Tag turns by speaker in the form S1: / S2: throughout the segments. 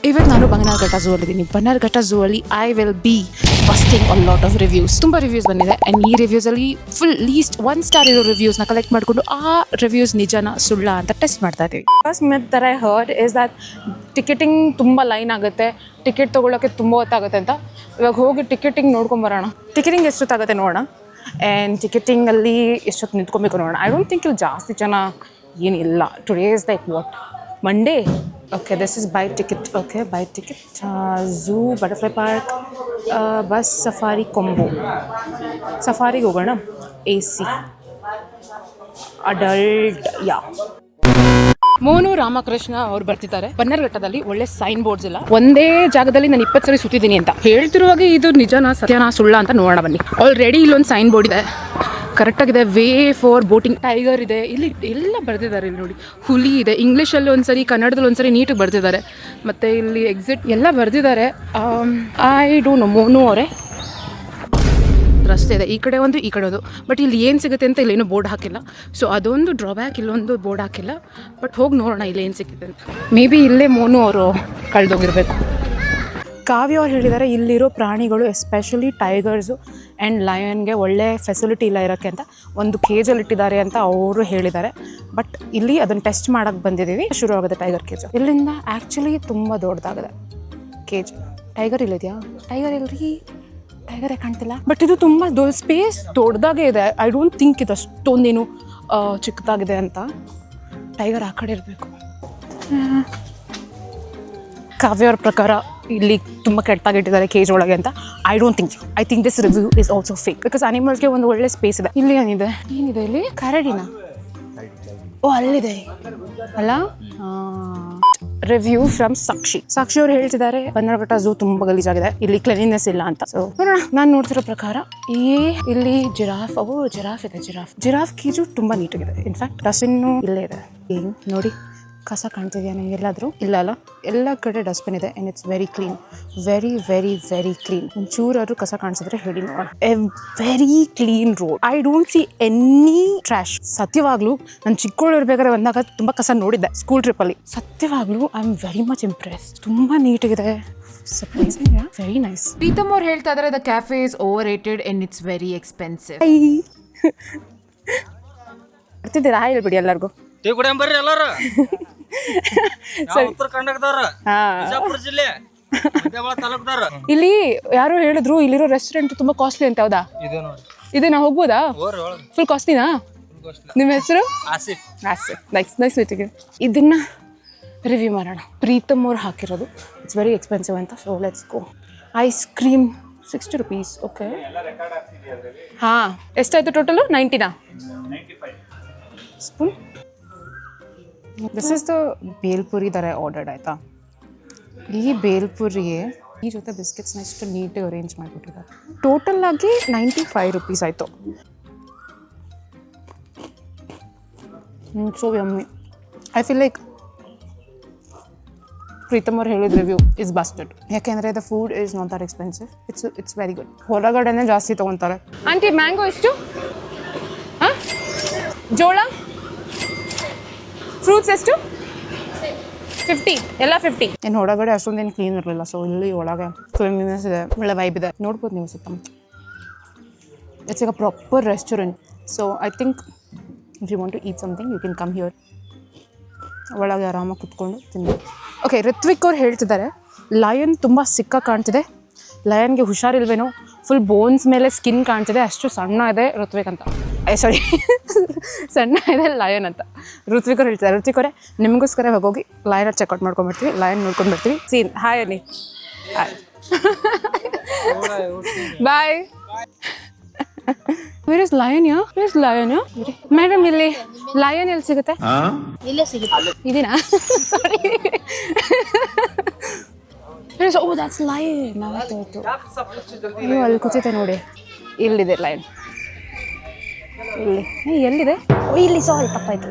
S1: ಇವತ್ತು ನಾನು Bannerghatta zoo ಅಲ್ಲಿದ್ದೀನಿ. Bannerghatta zoo ಅಲ್ಲಿ I will be busting a lot of reviews. ತುಂಬ ರಿವ್ಯೂಸ್ ಬಂದಿದೆ ಆ್ಯಂಡ್ ಈ ರಿವ್ಯೂಸಲ್ಲಿ ಫುಲ್ ಲೀಸ್ಟ್ 1 ಸ್ಟಾರ್ ಇರೋ ರಿವ್ಯೂಸ್ನ ಕಲೆಕ್ಟ್ ಮಾಡಿಕೊಂಡು ಆ ರಿವ್ಯೂಸ್ ನಿಜನ ಸುಳ್ಳ ಅಂತ ಟೆಸ್ಟ್ ಮಾಡ್ತಾ ಇದ್ದೀವಿ. First myth that I heard is that ticketing ತುಂಬ ಲೈನ್ ಆಗುತ್ತೆ, ಟಿಕೆಟ್ ತೊಗೊಳ್ಳೋಕ್ಕೆ ತುಂಬ ಹೊತ್ತಾಗುತ್ತೆ ಅಂತ. ಇವಾಗ ಹೋಗಿ ಟಿಕೆಟಿಂಗ್ ನೋಡ್ಕೊಂಬರೋಣ. ಟಿಕೆಟಿಂಗ್ ಎಷ್ಟೊತ್ತಾಗುತ್ತೆ ನೋಡೋಣ ಆ್ಯಂಡ್ ಟಿಕೆಟಿಂಗಲ್ಲಿ ಎಷ್ಟೊತ್ತು ನಿಂತ್ಕೊಬೇಕು ನೋಡೋಣ. ಐ ಡೋಂಟ್ ಥಿಂಕ್ ಇಲ್ಲಿ ಜಾಸ್ತಿ ಜನ ಏನಿಲ್ಲ. Today is like what Monday. Okay, this is buy ticket. Okay, buy ticket. Zoo, butterfly park, bus safari combo. Safari ಹೋಗೋಣ. AC. Adult, yeah. Monu Ramakrishna ಅವ್ರು ಬರ್ತಿದ್ದಾರೆ. ಬನ್ನರ್ಘಟ್ಟದಲ್ಲಿ ಒಳ್ಳೆ ಸೈನ್ ಬೋರ್ಡ್ಸ್ ಇಲ್ಲ. ಒಂದೇ ಜಾಗದಲ್ಲಿ ನಾನು 20 ಸರಿ ಸುತ್ತಿದ್ದೀನಿ ಅಂತ ಹೇಳ್ತಿರುವಾಗ ಇದು ನಿಜನಾ ಸತ್ಯನಾ ಸುಳ್ಳ ಅಂತ ನೋಡೋಣ ಬನ್ನಿ. ಆಲ್ರೆಡಿ ಇಲ್ಲೊಂದು ಸೈನ್ ಬೋರ್ಡ್ ಇದೆ, ಕರೆಕ್ಟಾಗಿದೆ. ವೇ ಫಾರ್ ಬೋಟಿಂಗ್, ಟೈಗರ್ ಇದೆ, ಇಲ್ಲಿ ಎಲ್ಲ ಬರ್ತಿದ್ದಾರೆ. ಇಲ್ಲಿ ನೋಡಿ, ಹುಲಿ ಇದೆ, ಇಂಗ್ಲೀಷಲ್ಲಿ ಒಂದ್ಸರಿ, ಕನ್ನಡದಲ್ಲಿ ಒಂದ್ಸರಿ ನೀಟಾಗಿ ಬರ್ತಿದ್ದಾರೆ. ಮತ್ತು ಇಲ್ಲಿ ಎಕ್ಸಿಟ್ ಎಲ್ಲ ಬರ್ತಿದ್ದಾರೆ. ಐ ಡೋಂಟ್ ನೋ, ಮೋನು ಅವರೇ ರಸ್ತೆ ಇದೆ, ಈ ಕಡೆ ಒಂದು ಈ ಕಡೆ ಒಂದು. ಬಟ್ ಇಲ್ಲಿ ಏನು ಸಿಗುತ್ತೆ ಅಂತ ಇಲ್ಲೇನು ಬೋರ್ಡ್ ಹಾಕಿಲ್ಲ. ಸೊ ಅದೊಂದು ಡ್ರಾಬ್ಯಾಕ್, ಇಲ್ಲೊಂದು ಬೋರ್ಡ್ ಹಾಕಿಲ್ಲ. ಬಟ್ ಹೋಗಿ ನೋಡೋಣ ಇಲ್ಲಿ ಏನು ಸಿಗುತ್ತೆ ಅಂತ. ಮೇ ಬಿ ಇಲ್ಲೇ ಮೋನು ಅವರು ಕಳೆದೋಗಿರ್ಬೇಕು. ಕಾವ್ಯ ಅವ್ರು ಹೇಳಿದ್ದಾರೆ ಇಲ್ಲಿರೋ ಪ್ರಾಣಿಗಳು ಎಸ್ಪೆಷಲಿ ಟೈಗರ್ಸು ಆ್ಯಂಡ್ ಲಯನ್ಗೆ ಒಳ್ಳೆ ಫೆಸಿಲಿಟಿ ಇಲ್ಲ ಇರೋಕ್ಕೆ ಅಂತ ಒಂದು ಕೇಜಲ್ಲಿ ಇಟ್ಟಿದ್ದಾರೆ ಅಂತ ಅವರು ಹೇಳಿದ್ದಾರೆ. ಬಟ್ ಇಲ್ಲಿ ಅದನ್ನು ಟೆಸ್ಟ್ ಮಾಡೋಕ್ಕೆ ಬಂದಿದ್ದೀವಿ. ಶುರು ಆಗುತ್ತೆ ಟೈಗರ್ ಕೇಜ್. ಇಲ್ಲಿಂದ ಆ್ಯಕ್ಚುಲಿ ತುಂಬ ದೊಡ್ಡದಾಗಿದೆ ಕೇಜ್. ಟೈಗರ್ ಇಲ್ಲಿದೆಯಾ? ಟೈಗರ್ ಇಲ್ರಿ, ಟೈಗರೇ ಕಾಣ್ತಿಲ್ಲ. ಬಟ್ ಇದು ತುಂಬ ಸ್ಪೇಸ್ ದೊಡ್ಡದಾಗೇ ಇದೆ. ಐ ಡೋಂಟ್ ಥಿಂಕ್ ಇದು ಅಷ್ಟೊಂದೇನು ಚಿಕ್ಕದಾಗಿದೆ ಅಂತ. ಟೈಗರ್ ಆ ಕಡೆ ಇರಬೇಕು. ಕಾವ್ಯವ್ರ ಪ್ರಕಾರ ಇಲ್ಲಿ ತುಂಬ ಕೆಟ್ಟಾಗಿಟ್ಟಿದ್ದಾರೆ ಕೇಜ್ ಒಳಗೆ ಅಂತ. I don't think. I think this review is also fake. Because ಅನಿಮಲ್ಸ್ಗೆ ಒಂದು ಒಳ್ಳೆ ಸ್ಪೇಸ್ ಇದೆ. ಇಲ್ಲಿ ಏನಿದೆ ಇಲ್ಲಿ? ಕರಡಿನ? ಓ, ಅಲ್ಲಿದೆ ಅಲ್ಲ. ರಿವ್ಯೂ ಫ್ರಮ್ ಸಾಕ್ಷಿ ಅವ್ರು ಹೇಳ್ತಿದ್ದಾರೆ ಬನ್ನರ್ಘಟ್ಟ ಝೂ ತುಂಬ ಗಲೀಜಾಗಿದೆ, ಇಲ್ಲಿ ಕ್ಲೀನ್ನೆಸ್ ಇಲ್ಲ ಅಂತ. ಸೊ ನೋಡೋಣ. ನಾನು ನೋಡ್ತಿರೋ ಪ್ರಕಾರ ಇಲ್ಲಿ ಜಿರಾಫ್ ಇದೆ. ಜಿರಾಫ್ ಕೇಜು ತುಂಬ ನೀಟಾಗಿದೆ. ಇನ್ಫ್ಯಾಕ್ಟ್ ಡಸ್ಟ್ಬಿನ್ನು ಇಲ್ಲೇ ಇದೆ. ನೋಡಿ, ಕಸ ಕಾಣ್ತಿದೆಯಾ ನಿಮ್ಗೆ ಎಲ್ಲಾದರೂ? ಇಲ್ಲ ಅಲ್ಲ, ಎಲ್ಲ ಕಡೆ ಡಸ್ಟ್ಬಿನ್ ಇದೆ and it's very clean. Very very very clean. ಒಂಚೂರಾದ್ರು ಕಸ ಕಾಣಿಸಿದ್ರೆ ಹೇಳಿ ನೋಡೋಣ. A very clean road. I don't see any trash. ಸತ್ಯವಾಗ್ಲೂ ನಾನು ಚಿಕ್ಕವಳಿರ್ಬೇಕಾದ್ರೆ ಬಂದಾಗ ತುಂಬ ಕಸ ನೋಡಿದ್ದೆ ಸ್ಕೂಲ್ ಟ್ರಿಪ್ಪಲ್ಲಿ. ಸತ್ಯವಾಗ್ಲೂ I am very much impress. ತುಂಬ ನೀಟಾಗಿದೆ. Surprising, very nice. ಪ್ರೀತಮ್ ಅವ್ರು ಹೇಳ್ತಾ ಇದ್ದಾರೆ the cafe is overrated and it's very expensive. ಬರ್ತಿದ್ದೀರಾ? ಹೇಳ್ಬಿಡಿ ಎಲ್ಲರಿಗೂ.
S2: ಬರ್ರಿ ಎಲ್ಲಾರು. ಉತ್ತರ ಕರ್ನಾಟಕದವ್ರ, ಬಿಜಾಪುರ ಜಿಲ್ಲೆ ತಾಲೂಕದವ್ರ.
S1: ಇಲ್ಲಿ ಯಾರು ಹೇಳಿದ್ರು ಇಲ್ಲಿರೋ ರೆಸ್ಟೋರೆಂಟ್ ತುಂಬಾ ಕಾಸ್ಟ್ಲಿ ಅಂತ. ಹೌದಾ? ಇದೇನಾ? ಹೋಗ್ಬೋದಾ? ಫುಲ್ ಕಾಸ್ಟ್ಲಿನಾ? ನಿಮ್ಮ ಹೆಸರು?
S2: ಆಸಿಫ್.
S1: Nice meeting. ಇದನ್ನ ರಿವ್ಯೂ ಮಾಡೋಣ. ಪ್ರೀತಮ್ ಅವ್ರು ಹಾಕಿರೋದು ಇಟ್ಸ್ ವೆರಿ ಎಕ್ಸ್ಪೆನ್ಸಿವ್ ಅಂತ. So let's go. Ice cream 60 rupees. Okay. ಹಾಂ, ಎಷ್ಟಾಯ್ತು ಟೋಟಲು? 90ನಾ? Spoon. This is the bhelpuri ದರ ಆರ್ಡರ್ಡ್. ಆಯಿತಾ? ಈ ಬೇಲ್ಪುರಿಗೆ ಈ ಜೊತೆ ಬಿಸ್ಕೆಟ್ಸ್ನ ಎಷ್ಟು ನೀಟಾಗಿ ಅರೇಂಜ್ ಮಾಡಿಬಿಟ್ಟಿದ್ದಾರೆ. ಟೋಟಲ್ ಆಗಿ 95 rupees ಆಯಿತು. So yummy. I feel like Pritam ಅವ್ರು ಹೇಳಿದ ರಿವ್ಯೂ ಇಸ್ ಬಸ್ಟೆಡ್. ಯಾಕೆಂದರೆ the food is not that expensive. It's very good. ಹೊರಗಡೆನೇ ಜಾಸ್ತಿ ತೊಗೊತಾರೆ. ಆಂಟಿ, ಮ್ಯಾಂಗೋ ಎಷ್ಟು? ಹಾಂ, ಜೋಳ ಫ್ರೂಟ್ಸ್ ಎಷ್ಟು? 50. ಎಲ್ಲ 50. ಇನ್ನು ಹೊರಗಡೆ ಅಷ್ಟೊಂದೇನು ಕ್ಲೀನ್ ಇರಲಿಲ್ಲ. ಸೊ ಇಲ್ಲಿ ಒಳಗೆ ಕ್ಲೀನ್ನೆಸ್ ಇದೆ, ಒಳ್ಳೆ ವೈಬ್ ಇದೆ. ನೋಡ್ಬೋದು ನೀವು ಸುತ್ತಮುತ್ತ. It's like a proper restaurant. So I think if you want to eat something you can come here. ಒಳಗೆ ಆರಾಮಾಗಿ ಕುತ್ಕೊಂಡು ತಿನ್ಬೋದು. ಓಕೆ, ಋತ್ವಿಕ್ ಅವ್ರು ಹೇಳ್ತಿದ್ದಾರೆ ಲಯನ್ ತುಂಬ ಸಿಕ್ಕ ಕಾಣ್ತಿದೆ, ಲಯನ್ಗೆ ಹುಷಾರಿಲ್ವೇನೋ, ಫುಲ್ ಬೋನ್ಸ್ ಮೇಲೆ ಸ್ಕಿನ್ ಕಾಣ್ತಿದೆ, ಅಷ್ಟು ಸಣ್ಣ ಇದೆ ಋತ್ವಿಕ್ ಅಂತ. ಸಣ್ಣ ಇದೆ ಲಯನ್ ಅಂತ ಋತ್ವಿಕ್ ಅವ್ರು ಹೇಳ್ತಾರೆ. ಋತ್ವಿಕ್ ಅವರೇ, ನಿಮಗೋಸ್ಕರ ಹೋಗಿ ಲಯನ್ ಚೆಕ್ಔಟ್ ಮಾಡ್ಕೊಂಡ್ಬರ್ತೀವಿ, ಲಯನ್ ನೋಡ್ಕೊಂಡು ಬರ್ತೀವಿ. ಸೀನ್ ಹಾಯ್ ಅನ್ನಿ. Hi, bye. Where is lion? Madam, ಇಲ್ಲಿ ಲಯನ್ ಎಲ್ಲಿ ಸಿಗುತ್ತೆ?
S3: ಇಲ್ಲೇ ಸಿಗುತ್ತೆ.
S1: ಇದೀನಾ? ಸಾರಿ. Oh, that's lion. ಆಯ್ತು. ಅಯ್ಯೋ, ಅಲ್ಲಿ ಕೂತಿದೆ ನೋಡಿ. ಇಲ್ಲಿದೆ ಲಯನ್. ಎಲ್ಲಿದೆ? ಓ, ಇಲ್ಲಿ. ಸಾರಿ, ತಪ್ಪಾಯ್ತು.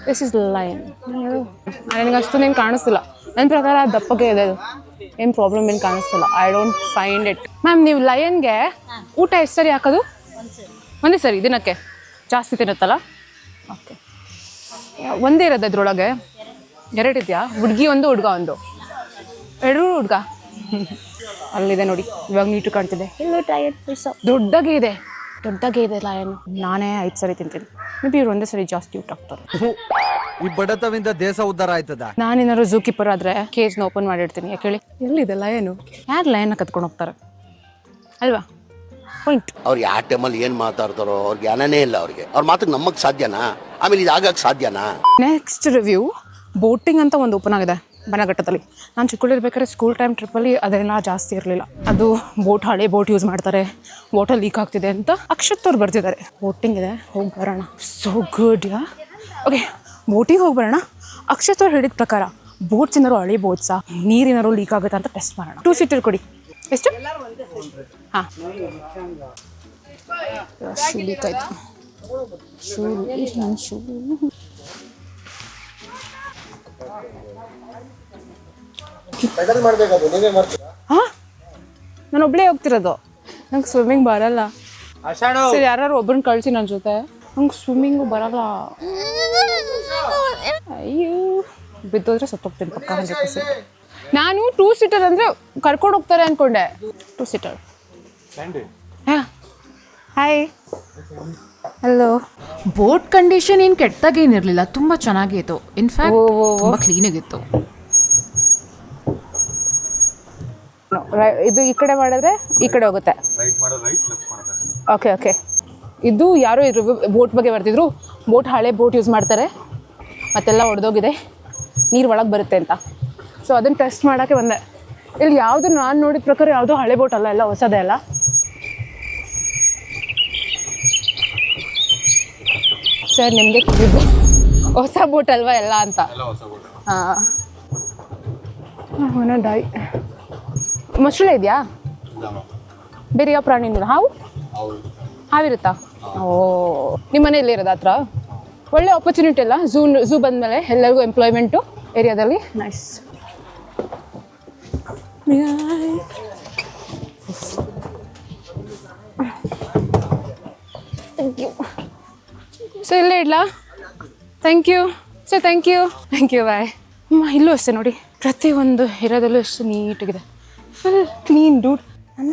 S1: This is lion. ನನಗೆ ಅಷ್ಟೊಂದೇನು ಕಾಣಿಸ್ತಿಲ್ಲ. ನನ್ನ ಪ್ರಕಾರ ದಪ್ಪಗೆ ಇದೆ. ಅದು ಏನು ಪ್ರಾಬ್ಲಮ್ ಏನು ಕಾಣಿಸ್ತಿಲ್ಲ. I don't find it. Ma'am, ನೀವು ಲಯನ್ಗೆ ಊಟ ಎಷ್ಟು ಸರಿ ಹಾಕೋದು? ಒಂದೇ ಸರಿ ದಿನಕ್ಕೆ? ಜಾಸ್ತಿ ತಿನ್ನುತ್ತಲ್ಲ? ಓಕೆ. ಒಂದೇ ಇರೋದು ಅದ್ರೊಳಗೆ? 2 ಇದೆಯಾ? ಹುಡುಗಿ ಒಂದು ಹುಡುಗ ಒಂದು? ಎಡು ಹುಡ್ಗ ಅಲ್ಲಿದೆ ನೋಡಿ, ಇವಾಗ ನೀಟು ಕಾಣ್ತಿದೆ. ಎಲ್ಲ ಟೈರ್ ದೊಡ್ಡಗೆ ಇದೆ, ದೊಡ್ಡಗೆ ಇದೆ ಲಯನ್. ನಾನೇ 5 ಸರಿ ತಿಂತೀನಿ, ಮೇ ಬಿ ಇವ್ರು ಒಂದೇ ಸರಿ ಜಾಸ್ತಿ ಊಟ ಆಗ್ತಾರೆ.
S3: ಈ ಬಡತವಿಂದ ದೇಶ ಉದ್ಧಾರ ಆಯ್ತದ.
S1: ನಾನೇನಾದ್ರು ಝೂ ಕೀಪರ್ ಆದ್ರೆ ಕೇಜ್ನ ಓಪನ್ ಮಾಡಿರ್ತೀನಿ. ಯಾಕೆ ಹೇಳಿ, ಎಲ್ಲಿದೆ ಲಯನು? ಯಾರು ಲಯನ್ನ ಕತ್ಕೊಂಡು ಹೋಗ್ತಾರೆ ಅಲ್ವಾ? ಪಾಯಿಂಟ್.
S4: ಅವ್ರು ಯಾವ ಟೈಮಲ್ಲಿ ಏನು ಮಾತಾಡ್ತಾರೋ ಅವ್ರಿಗೆ ಜ್ಞಾನನೇ ಇಲ್ಲ. ಅವ್ರಿಗೆ ಅವ್ರ ಮಾತಿಗೆ ನಮ್ಮಕ್ಕೆ ಸಾಧ್ಯನಾ? ಆಮೇಲೆ ಇದು ಆಗಕ್ಕೆ ಸಾಧ್ಯನಾ?
S1: ನೆಕ್ಸ್ಟ್ ರಿವ್ಯೂ, ಬೋಟಿಂಗ್ ಅಂತ ಒಂದು ಓಪನ್ ಆಗಿದೆ ಬನಘಟ್ಟದಲ್ಲಿ. ನಾನು ಚಿಕ್ಕಳಿರ್ಬೇಕಾದ್ರೆ ಸ್ಕೂಲ್ ಟೈಮ್ ಟ್ರಿಪ್ಪಲ್ಲಿ ಅದೆಲ್ಲ ಜಾಸ್ತಿ ಇರಲಿಲ್ಲ. ಅದು ಬೋಟ್, ಹಳೆ ಬೋಟ್ ಯೂಸ್ ಮಾಡ್ತಾರೆ, ವಾಟರ್ ಲೀಕ್ ಆಗ್ತಿದೆ ಅಂತ ಅಕ್ಷತ್ ಅವ್ರು ಬರ್ತಿದ್ದಾರೆ. ಬೋಟಿಂಗ್ ಇದೆ, ಹೋಗಿ ಬರೋಣ. ಸೋ ಗುಡ್ ಯಾ. ಓಕೆ, ಬೋಟಿಗೆ ಹೋಗಿ ಬರೋಣ. ಅಕ್ಷತ್ ಅವ್ರು ಹೇಳಿದ ಪ್ರಕಾರ ಬೋಟ್ಸ್ ಏನಾರು ಹಳೆ ಬೋಟ್ಸಾ, ನೀರೇನಾರು ಲೀಕ್ ಆಗುತ್ತಾ ಅಂತ ಟೆಸ್ಟ್ ಮಾಡೋಣ. 2 ಸೀಟರ್ ಕೊಡಿ. ಎಷ್ಟು? ಹಾಂ, ಶೂ ಲೀಕ್ ಆಯ್ತು. ಶೂ ನನ್ನ ಶೂ. ಹಾಂ, ನಾನು ಒಬ್ಬಳೇ ಹೋಗ್ತಿರೋದು. ನಂಗೆ ಸ್ವಿಮ್ಮಿಂಗ್ ಬರಲ್ಲ. ಸರಿ, ಯಾರು ಒಬ್ಬರನ್ನ ಕಳಿಸಿ ನನ್ನ ಜೊತೆ. ನಂಗೆ ಸ್ವಿಮ್ಮಿಂಗು ಬರಲ್ಲ. ಅಯ್ಯೋ, ಬಿದ್ದೋದ್ರೆ ಸತ್ತೋಗ್ತೀನಿ ಪಕ್ಕ 100%. ನಾನು 2 ಸೀಟರ್ ಅಂದರೆ ಕರ್ಕೊಂಡು ಹೋಗ್ತಾರೆ ಅಂದ್ಕೊಂಡೆ. 2 ಸೀಟರ್. ಹಾಂ, ಹಾಯ್, ಹಲೋ.
S5: ಬೋಟ್ ಕಂಡೀಷನ್ ಏನು ಕೆಟ್ಟದಾಗೇನಿರಲಿಲ್ಲ, ತುಂಬ ಚೆನ್ನಾಗಿತ್ತು. ಇನ್ಫ್ಯಾಕ್ಟ್ ತುಂಬ ಕ್ಲೀನಾಗಿತ್ತು.
S1: ಇದು ಈ ಕಡೆ ಮಾಡಿದ್ರೆ ಈ ಕಡೆ ಹೋಗುತ್ತೆ. Okay okay. ಇದು ಯಾರೋ ಇದ್ರು ಬೋಟ್ ಬಗ್ಗೆ ಬರ್ತಿದ್ರು. ಬೋಟ್ ಹಳೆ ಬೋಟ್ ಯೂಸ್ ಮಾಡ್ತಾರೆ, ಮತ್ತೆಲ್ಲ ಒಡೆದೋಗಿದೆ, ನೀರು ಒಳಗೆ ಬರುತ್ತೆ ಅಂತ. ಸೊ ಅದನ್ನು ಟೆಸ್ಟ್ ಮಾಡೋಕ್ಕೆ ಬಂದೆ. ಇಲ್ಲಿ ಯಾವುದು ನಾನು ನೋಡಿದ ಪ್ರಕಾರ ಯಾವುದೋ ಹಳೆ ಬೋಟ್ ಅಲ್ಲ, ಎಲ್ಲ ಹೊಸದೇ ಅಲ್ಲ. ಸರ್, ನಿಮಗೆ ಹೊಸ ಬೋಟ್ ಅಲ್ವಾ ಎಲ್ಲ ಅಂತ. ಹಾಂ, ಡಾಯ್ ಮೊಸಳೆ ಇದೆಯಾ? ಬೇರೆ ಯಾವ ಪ್ರಾಣಿ ಇಲ್ಲ? ಹಾವಿರುತ್ತಾ? ಓ, ನಿಮ್ಮ ಮನೆಯಲ್ಲಿ ಇರೋದು ಹತ್ರ? ಒಳ್ಳೆ ಆಪರ್ಚುನಿಟಿ ಅಲ್ಲ ಝೂ ಬಂದಮೇಲೆ ಎಲ್ಲರಿಗೂ ಎಂಪ್ಲಾಯ್ಮೆಂಟು ಏರಿಯಾದಲ್ಲಿ. ನೈಸ್. Thank you. ಸೊ ಇಲ್ಲೇ ಇಡ್ಲಾ? Thank you sir. Thank you bye. ಇಲ್ಲೂ ಅಷ್ಟೇ ನೋಡಿ, ಪ್ರತಿಯೊಂದು ಏರಿಯಾದಲ್ಲೂ ಎಷ್ಟು ನೀಟಾಗಿದೆ, ಫುಲ್ ಕ್ಲೀನ್ ಡೂಡ್. ನನ್ನ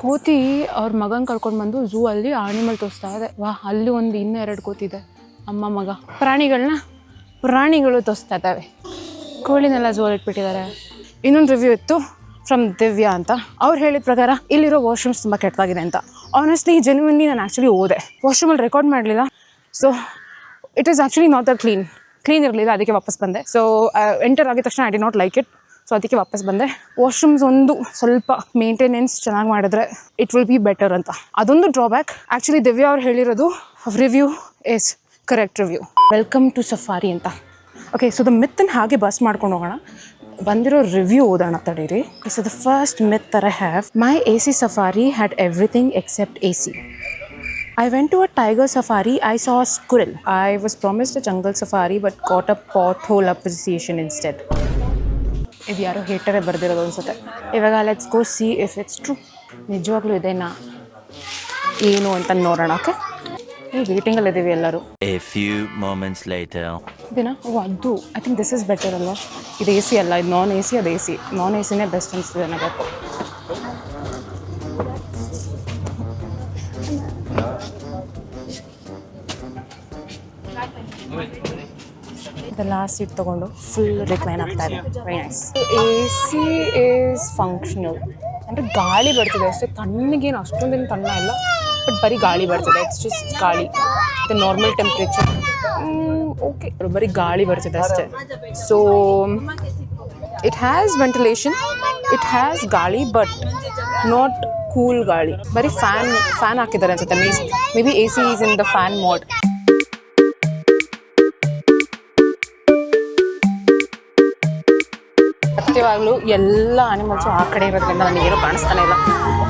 S1: ಕೋತಿ ಅವ್ರ ಮಗನ ಕರ್ಕೊಂಡು ಬಂದು ಝೂ ಅಲ್ಲಿ ಆನಿಮಲ್ ತೋರಿಸ್ತಾ ಇದೆ. ಅಲ್ಲಿ ಒಂದು ಇನ್ನೂ 2 ಕೋತಿ ಇದೆ, ಅಮ್ಮ ಮಗ. ಪ್ರಾಣಿಗಳು ತೋರಿಸ್ತಾ ಇದ್ದಾವೆ. ಕೋಳಿನೆಲ್ಲ ಝೂ ಅಲ್ಲಿ ಇಟ್ಬಿಟ್ಟಿದ್ದಾರೆ. ಇನ್ನೊಂದು ರಿವ್ಯೂ ಇತ್ತು ಫ್ರಮ್ ದಿವ್ಯಾ ಅಂತ. ಅವ್ರು ಹೇಳಿದ ಪ್ರಕಾರ ಇಲ್ಲಿರೋ ವಾಶ್ರೂಮ್ಸ್ ತುಂಬ ಕೆಟ್ಟದಾಗಿದೆ ಅಂತ. ಆನೆಸ್ಟ್ಲಿ ಜೆನ್ಯೂನ್ಲಿ ನಾನು ಆ್ಯಕ್ಚುಲಿ ಹೋದೆ, ವಾಶ್ರೂಮಲ್ಲಿ ರೆಕಾರ್ಡ್ ಮಾಡಲಿಲ್ಲ. So it is actually not that clean ಇರಲಿಲ್ಲ, ಅದಕ್ಕೆ ವಾಪಸ್ ಬಂದೆ. ಸೊ ಎಂಟರ್ ಆಗಿದ ತಕ್ಷಣ I did not like it. So ಅದಕ್ಕೆ ವಾಪಸ್ ಬಂದೆ. ವಾಶ್ರೂಮ್ಸ್ ಒಂದು ಸ್ವಲ್ಪ ಮೇಂಟೆನೆನ್ಸ್ ಚೆನ್ನಾಗಿ ಮಾಡಿದ್ರೆ ಇಟ್ ವಿಲ್ ಬಿ ಬೆಟರ್ ಅಂತ. ಅದೊಂದು ಡ್ರಾಬ್ಯಾಕ್. ಆ್ಯಕ್ಚುಲಿ ದಿವ್ಯಾ ಅವ್ರು ಹೇಳಿರೋದು review is correct review. Welcome to safari ಅಂತ. ಓಕೆ, ಸೊ ದ ಮಿತ್ತನ್ನು ಹಾಗೆ ಬಸ್ ಮಾಡ್ಕೊಂಡು ಹೋಗೋಣ. ಬಂದಿರೋ ರಿವ್ಯೂ ಓದೋಣ ತಡೀರಿ. So the first myth that I have, my AC safari had everything except AC. I went to a tiger safari. I saw a squirrel. I was promised a jungle safari but got a pothole appreciation instead. ಇದು ಯಾರೋ ಹೇಟರೇ ಬರ್ದಿರೋದು ಅನ್ಸುತ್ತೆ. ಇವಾಗ let's go C if it's true. ನಿಜವಾಗ್ಲೂ ಇದೇನಾ ಏನು ಅಂತ ನೋಡೋಣ. Okay, ವೇಟಿಂಗಲ್ಲಿ ಇದ್ದೀವಿ ಎಲ್ಲರೂ.
S6: A few moments later.
S1: ಇದೇನಾ? ಓ, ಅದು I think this is better ಅಲ್ವಾ? ಇದು AC ಅಲ್ಲ, ಇದು ನಾನ್ AC. ಅದು AC. ನಾನ್ ACನೇ ಬೆಸ್ಟ್ ಅನಿಸ್ತಿದೆ ನನಗೆ. ದ ಲಾಸ್ಟ್ ಸೀಟ್ ತೊಗೊಂಡು ಫುಲ್ ರಿಕ್ಲೈನ್ ಆಗ್ತಾ ಇದೆ. Very nice. AC is functional. ಅಂದರೆ ಗಾಳಿ ಬರ್ತಿದೆ ಅಷ್ಟೇ, ತಣ್ಣಗೇನು ಅಷ್ಟೊಂದೇನು ತಣ್ಣ ಇಲ್ಲ, ಬಟ್ ಬರೀ ಗಾಳಿ ಬರ್ತಿದೆ. ಇಟ್ಸ್ ಜಸ್ಟ್ ಗಾಳಿ, ದ ನಾರ್ಮಲ್ ಟೆಂಪ್ರೇಚರ್. ಓಕೆ, ಬರೀ ಗಾಳಿ ಬರ್ತಿದೆ ಅಷ್ಟೇ. So it has ventilation, it has ಗಾಳಿ, ಬಟ್ ನಾಟ್ ಕೂಲ್ ಗಾಳಿ. ಬರೀ ಫ್ಯಾನ್ ಹಾಕಿದ್ದಾರೆ ಅನ್ಸುತ್ತೆ. Maybe AC is in the fan mode. ಸತ್ಯವಾಗ್ಲೂ ಎಲ್ಲ ಆನಿಮಲ್ಸು ಆ ಕಡೆ ಇರೋದ್ರಿಂದ ನನಗೇನು ಕಾಣಿಸ್ತಾನೆ ಇಲ್ಲ.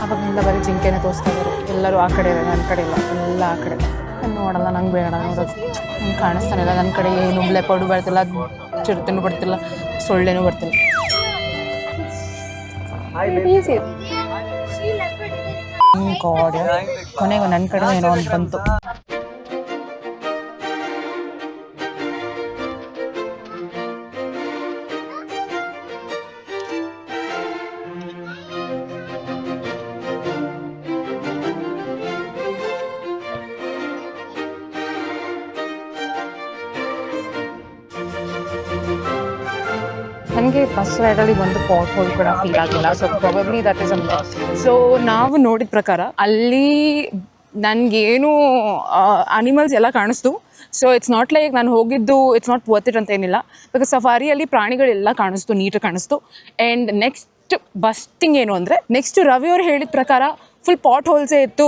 S1: ಅವಾಗಿಂದ ಬರೀ ಜಿಂಕೆನೇ ತೋರಿಸ್ತಾ ಇದ್ದಾರೆ. ಎಲ್ಲರೂ ಆ ಕಡೆ ಇದೆ, ನನ್ನ ಕಡೆ ಇಲ್ಲ, ಎಲ್ಲ ಆ ಕಡೆ. ನೋಡಲ್ಲ, ನಂಗೆ ಬೇಡ ನೋಡೋದು. ನಂಗೆ ಕಾಣಿಸ್ತಾನೆ ಇಲ್ಲ. ನನ್ನ ಕಡೆ ಏನು ಲೆಪರ್ಡು ಬರ್ತಿಲ್ಲ, ಚಿರತೆನೂ ಬರ್ತಿಲ್ಲ, ಸೊಳ್ಳೆನೂ ಬರ್ತಿಲ್ಲ. ಗಾಡ್, ಕೊನೆಗೂ ನನ್ನ ಕಡೆ ಏನೋ ಒಂದು ಬಂತು. ನನಗೆ ಬಸ್ ರೈಡಲ್ಲಿ ಒಂದು ಪಾಟ್ ಹೋಲ್ ಕೂಡ ಫೀಲ್ ಆಗಿಲ್ಲ. So probably that is a so ನಾವು ನೋಡಿದ ಪ್ರಕಾರ ಅಲ್ಲಿ ನನಗೇನು ಅನಿಮಲ್ಸ್ ಎಲ್ಲ ಕಾಣಿಸ್ತು. ಸೊ ಇಟ್ಸ್ ನಾಟ್ ಲೈಕ್ ನಾನು ಹೋಗಿದ್ದು ಇಟ್ಸ್ ನಾಟ್ ವರ್ತ್ ಇಟ್ ಅಂತ ಏನಿಲ್ಲ. ಬಿಕಾಸ್ ಸಫಾರಿಯಲ್ಲಿ ಪ್ರಾಣಿಗಳೆಲ್ಲ ಕಾಣಿಸ್ತು, ನೀಟಾಗಿ ಕಾಣಿಸ್ತು. ಆ್ಯಂಡ್ ನೆಕ್ಸ್ಟ್ ಬಸ್ಟಿಂಗ್ ಏನು ಅಂದರೆ, ನೆಕ್ಸ್ಟ್ ರವಿ ಅವ್ರು ಹೇಳಿದ ಪ್ರಕಾರ ಫುಲ್ ಪಾಟ್ ಹೋಲ್ಸೇ ಇತ್ತು,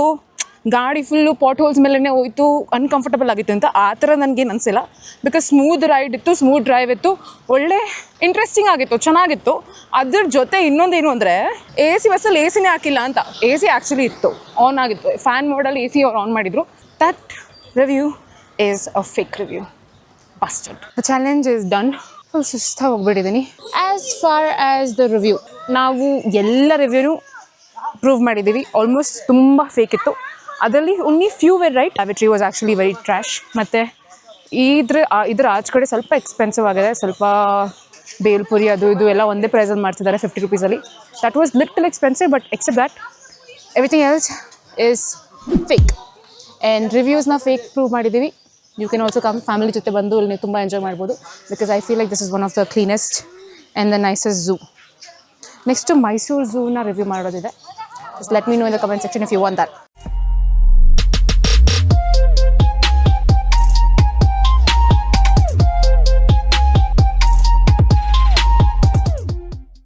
S1: ಗಾಡಿ ಫುಲ್ಲು ಪಾಟ್ ಹೋಲ್ಸ್ ಮೇಲೇ ಹೋಯ್ತು, ಅನ್ಕಂಫರ್ಟಬಲ್ ಆಗಿತ್ತು ಅಂತ. ಆ ಥರ ನನಗೇನು ಅನಿಸಿಲ್ಲ. ಬಿಕಾಸ್ ಸ್ಮೂತ್ ರೈಡ್ ಇತ್ತು, ಸ್ಮೂತ್ ಡ್ರೈವ್ ಇತ್ತು, ಒಳ್ಳೆ ಇಂಟ್ರೆಸ್ಟಿಂಗ್ ಆಗಿತ್ತು, ಚೆನ್ನಾಗಿತ್ತು. ಅದ್ರ ಜೊತೆ ಇನ್ನೊಂದೇನು ಅಂದರೆ ಎ ಸಿ ಬಸ್ಸಲ್ಲಿ ಎ ಸಿನೇ ಹಾಕಿಲ್ಲ ಅಂತ. ಎ ಸಿ ಆ್ಯಕ್ಚುಲಿ ಇತ್ತು, ಆನ್ ಆಗಿತ್ತು, ಫ್ಯಾನ್ ಮೋಡಲ್ಲಿ ಎ ಸಿ ಅವ್ರು ಆನ್ ಮಾಡಿದರು. That review is a fake review. Busted. The challenge is done. Full ಸುಸ್ತಾಗಿ ಹೋಗ್ಬಿಟ್ಟಿದ್ದೀನಿ. As far as the review, ನಾವು ಎಲ್ಲ ರಿವ್ಯೂನು ಪ್ರೂವ್ ಮಾಡಿದ್ದೀವಿ. ಆಲ್ಮೋಸ್ಟ್ ತುಂಬ ಫೇಕ್ ಇತ್ತು. ಅದರಲ್ಲಿ only few wear right. Lavatory was actually very trash. ಮತ್ತು ಇದ್ರ ಆಚೆ ಕಡೆ ಸ್ವಲ್ಪ ಎಕ್ಸ್ಪೆನ್ಸಿವ್ ಆಗಿದೆ. ಸ್ವಲ್ಪ ಬೇಲ್ಪುರಿ ಅದು ಇದು ಎಲ್ಲ ಒಂದೇ ಪ್ರೈಸಲ್ಲಿ ಮಾಡ್ತಿದ್ದಾರೆ, 50 ರೂಪೀಸಲ್ಲಿ. That was little expensive, but except that everything else is fake. And ರಿವ್ಯೂಸ್ನ ಫೇಕ್ ಪ್ರೂವ್ ಮಾಡಿದ್ದೀವಿ. You can also come, family ಜೊತೆ ಬಂದು ಇಲ್ಲಿ ನೀವು ತುಂಬ ಎಂಜಾಯ್ ಮಾಡ್ಬೋದು. Because I feel like this is one of the cleanest and the nicest zoo. Next Mysuru ಝೂನ review ಮಾಡೋದಿದೆ. Just let me know in the comment section if you want that.